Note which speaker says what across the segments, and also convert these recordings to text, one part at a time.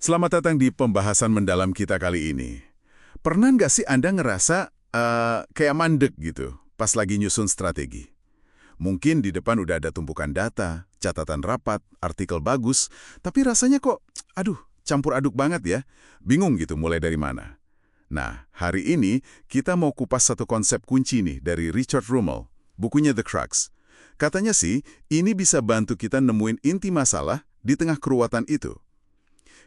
Speaker 1: Selamat datang di pembahasan mendalam kita kali ini. Pernah nggak sih Anda ngerasa kayak mandek gitu pas lagi nyusun strategi? Mungkin di depan udah ada tumpukan data, catatan rapat, artikel bagus, tapi rasanya kok, aduh, campur aduk banget ya. Bingung gitu mulai dari mana. Nah, hari ini kita mau kupas satu konsep kunci nih dari Richard Rummel, bukunya The Crux. Katanya sih, ini bisa bantu kita nemuin inti masalah di tengah keruwetan itu.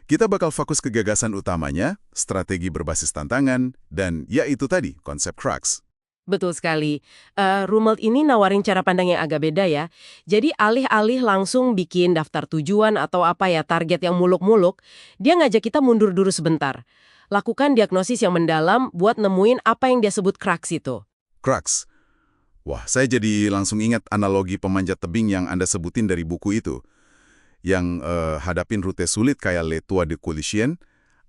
Speaker 1: Kita bakal fokus ke gagasan utamanya, strategi berbasis tantangan, dan ya itu tadi, konsep crux.
Speaker 2: Betul sekali. Rumelt ini nawarin cara pandang yang agak beda ya. Jadi alih-alih langsung bikin daftar tujuan atau apa ya target yang muluk-muluk, dia ngajak kita mundur dulu sebentar. Lakukan diagnosis yang mendalam buat nemuin apa yang dia sebut crux itu.
Speaker 1: Crux. Wah, saya jadi langsung ingat analogi pemanjat tebing yang Anda sebutin dari buku itu. Yang hadapin rute sulit kayak Le Tour de Collision,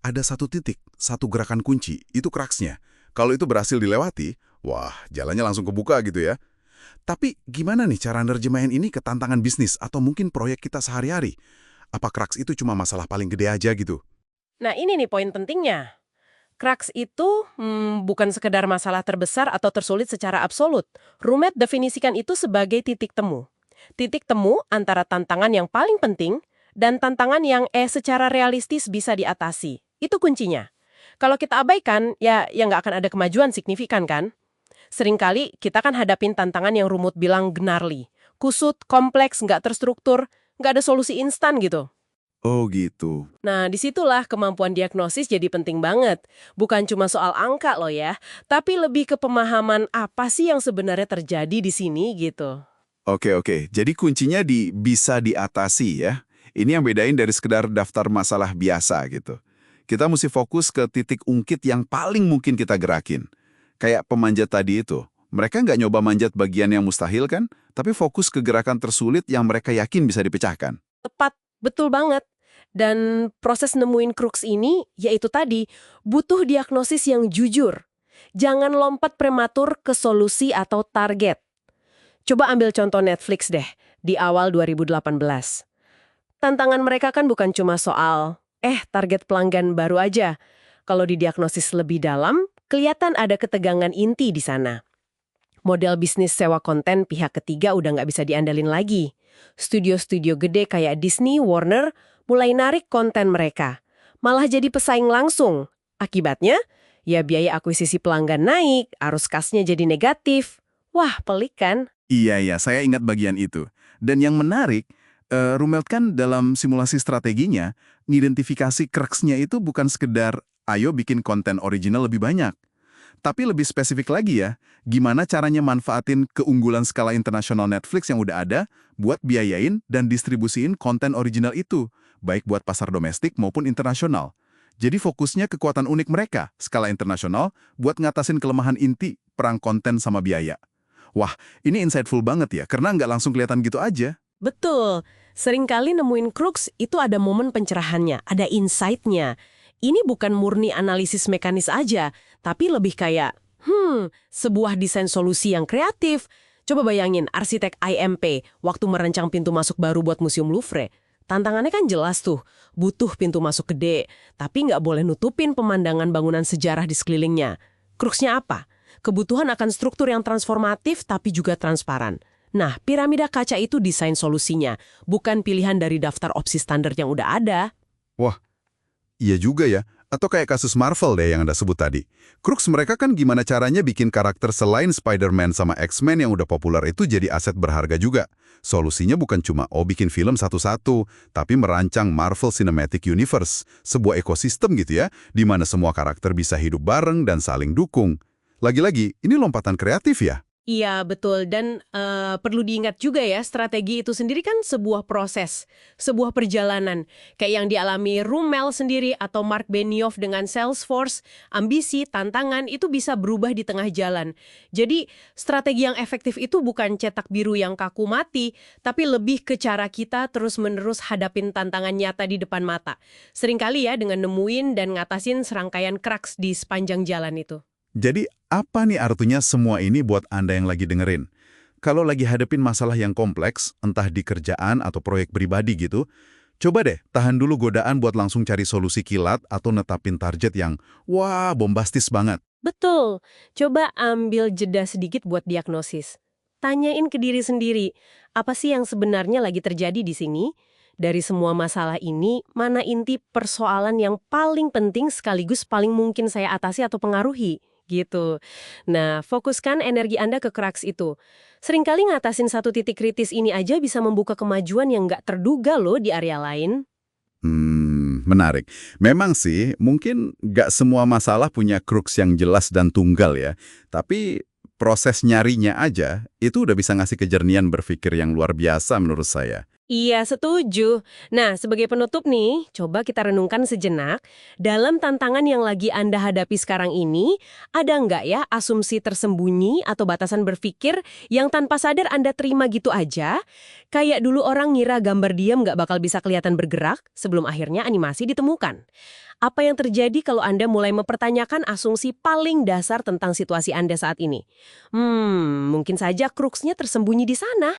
Speaker 1: ada satu titik, satu gerakan kunci, itu cruxnya. Kalau itu berhasil dilewati, wah, jalannya langsung kebuka gitu ya. Tapi gimana nih cara nerjemahin ini ke tantangan bisnis atau mungkin proyek kita sehari-hari? Apa crux itu cuma masalah paling gede aja gitu?
Speaker 2: Nah ini nih poin pentingnya. Crux itu bukan sekedar masalah terbesar atau tersulit secara absolut. Rumet definisikan itu sebagai titik temu. Titik temu antara tantangan yang paling penting dan tantangan yang secara realistis bisa diatasi. Itu kuncinya. Kalau kita abaikan, ya nggak akan ada kemajuan signifikan kan? Seringkali kita kan hadapin tantangan yang rumut bilang gnarly. Kusut, kompleks, nggak terstruktur, nggak ada solusi instan gitu.
Speaker 1: Oh gitu.
Speaker 2: Nah, disitulah kemampuan diagnosis jadi penting banget. Bukan cuma soal angka loh ya, tapi lebih ke pemahaman apa sih yang sebenarnya terjadi di sini gitu.
Speaker 3: Oke. Jadi kuncinya di bisa diatasi ya. Ini yang bedain dari sekedar daftar masalah biasa gitu. Kita mesti fokus ke titik ungkit yang paling mungkin kita gerakin. Kayak pemanjat tadi itu. Mereka nggak nyoba manjat bagian yang mustahil kan, tapi fokus ke gerakan tersulit yang mereka yakin bisa dipecahkan.
Speaker 2: Tepat, betul banget. Dan proses nemuin crux ini, yaitu tadi, butuh diagnosis yang jujur. Jangan lompat prematur ke solusi atau target. Coba ambil contoh Netflix deh, di awal 2018. Tantangan mereka kan bukan cuma soal, target pelanggan baru aja. Kalau didiagnosis lebih dalam, kelihatan ada ketegangan inti di sana. Model bisnis sewa konten pihak ketiga udah nggak bisa diandalin lagi. Studio-studio gede kayak Disney, Warner, mulai narik konten mereka. Malah jadi pesaing langsung. Akibatnya, ya biaya akuisisi pelanggan naik, arus kasnya jadi negatif. Wah, pelik kan?
Speaker 3: Iya, saya ingat bagian itu. Dan yang menarik, Rumelt kan dalam simulasi strateginya, ngidentifikasi crux-nya itu bukan sekedar, ayo bikin konten original lebih banyak. Tapi lebih spesifik lagi ya, gimana caranya manfaatin keunggulan skala internasional Netflix yang udah ada buat biayain dan distribusiin konten original itu, baik buat pasar domestik maupun internasional. Jadi fokusnya kekuatan unik mereka, skala internasional, buat ngatasin kelemahan inti perang konten sama biaya. Wah, ini insightful banget ya, karena nggak langsung kelihatan gitu aja.
Speaker 2: Betul. Seringkali nemuin crux itu ada momen pencerahannya, ada insight-nya. Ini bukan murni analisis mekanis aja, tapi lebih kayak, sebuah desain solusi yang kreatif. Coba bayangin arsitek IMP waktu merancang pintu masuk baru buat Museum Louvre. Tantangannya kan jelas tuh, butuh pintu masuk gede, tapi nggak boleh nutupin pemandangan bangunan sejarah di sekelilingnya. Cruxnya apa? Kebutuhan akan struktur yang transformatif tapi juga transparan. Nah, piramida kaca itu desain solusinya, bukan pilihan dari daftar opsi standar yang udah ada.
Speaker 1: Wah, iya juga ya. Atau kayak kasus Marvel deh yang Anda sebut tadi. Crux mereka kan gimana caranya bikin karakter selain Spider-Man sama X-Men yang udah populer itu jadi aset berharga juga. Solusinya bukan cuma bikin film satu-satu, tapi merancang Marvel Cinematic Universe, sebuah ekosistem gitu ya, di mana semua karakter bisa hidup bareng dan saling dukung. Lagi-lagi, ini lompatan kreatif ya?
Speaker 2: Iya, betul. Dan perlu diingat juga ya, strategi itu sendiri kan sebuah proses, sebuah perjalanan. Kayak yang dialami Rummel sendiri atau Mark Benioff dengan Salesforce, ambisi, tantangan, itu bisa berubah di tengah jalan. Jadi, strategi yang efektif itu bukan cetak biru yang kaku mati, tapi lebih ke cara kita terus-menerus hadapin tantangan nyata di depan mata. Seringkali ya, dengan nemuin dan ngatasin serangkaian crux di sepanjang jalan itu.
Speaker 1: Jadi, apa nih artinya semua ini buat Anda yang lagi dengerin? Kalau lagi hadapin masalah yang kompleks, entah di kerjaan atau proyek pribadi gitu,
Speaker 4: Coba deh, tahan dulu godaan buat langsung cari solusi kilat atau netapin target yang, wah, bombastis banget.
Speaker 2: Betul. Coba ambil jeda sedikit buat diagnosis. Tanyain ke diri sendiri, apa sih yang sebenarnya lagi terjadi di sini? Dari semua masalah ini, mana inti persoalan yang paling penting sekaligus paling mungkin saya atasi atau pengaruhi? Gitu. Nah, fokuskan energi Anda ke crux itu. Seringkali ngatasin satu titik kritis ini aja bisa membuka kemajuan yang nggak terduga loh di area lain.
Speaker 4: Menarik. Memang sih, mungkin nggak semua masalah punya crux yang jelas dan tunggal ya. Tapi proses nyarinya aja, itu udah bisa ngasih kejernihan berpikir yang luar biasa menurut saya.
Speaker 2: Iya, setuju. Nah, sebagai penutup nih, coba kita renungkan sejenak. Dalam tantangan yang lagi Anda hadapi sekarang ini, ada nggak ya asumsi tersembunyi atau batasan berpikir yang tanpa sadar Anda terima gitu aja? Kayak dulu orang ngira gambar diam nggak bakal bisa kelihatan bergerak sebelum akhirnya animasi ditemukan. Apa yang terjadi kalau Anda mulai mempertanyakan asumsi paling dasar tentang situasi Anda saat ini? Mungkin saja kruksnya tersembunyi di sana.